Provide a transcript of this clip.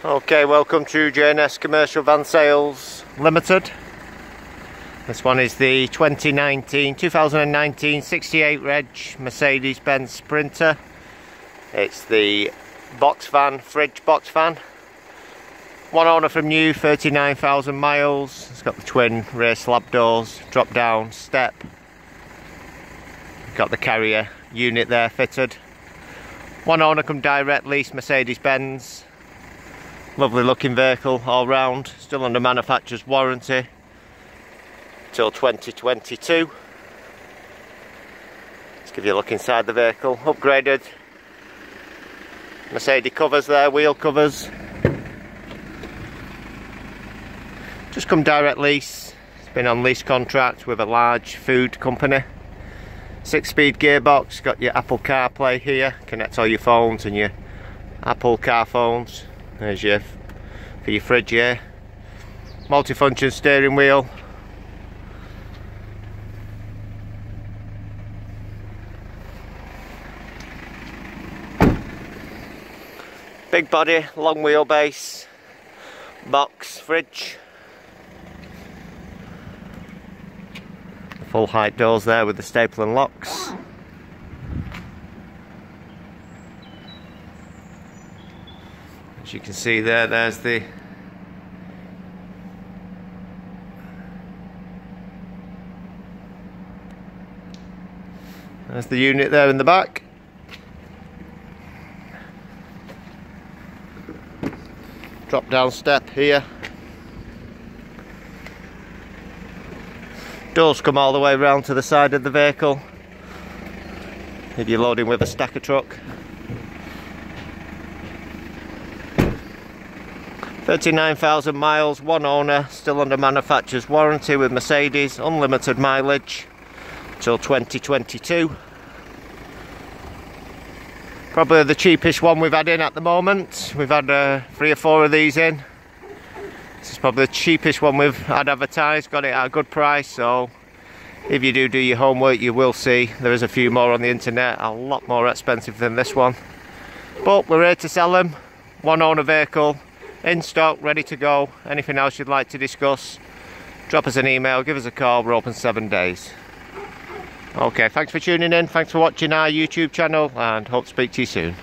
Okay, welcome to J&S Commercial Van Sales Limited. This one is the 2019 68 reg Mercedes Benz Sprinter. It's the Boxvan, fridge Boxvan. One owner from new, 39,000 miles. It's got the twin rear slab doors, drop down step. Got the carrier unit there fitted. One owner come direct lease, Mercedes Benz. Lovely looking vehicle all round, still under manufacturer's warranty till 2022. Let's give you a look inside the vehicle. Upgraded Mercedes covers there, wheel covers. Just come direct lease. It's been on lease contract with a large food company. 6-speed gearbox, got your Apple CarPlay here, connect all your phones and your Apple car phones. There's your for your fridge here. Multifunction steering wheel. Big body, long wheelbase, box fridge. Full height doors there with the stapling locks. As you can see there, there's the unit there in the back. Drop down step here. Doors come all the way around to the side of the vehicle if you're loading with a stacker truck. 39,000 miles, one owner, still under manufacturer's warranty with Mercedes, unlimited mileage till 2022. Probably the cheapest one we've had in at the moment. We've had 3 or 4 of these in. This is probably the cheapest one we've had advertised, got it at a good price, so if you do your homework you will see there is a few more on the internet, a lot more expensive than this one. But we're here to sell them, one owner vehicle, in stock, ready to go. Anything else you'd like to discuss, drop us an email, give us a call, we're open 7 days. Okay, thanks for tuning in, thanks for watching our YouTube channel, and hope to speak to you soon.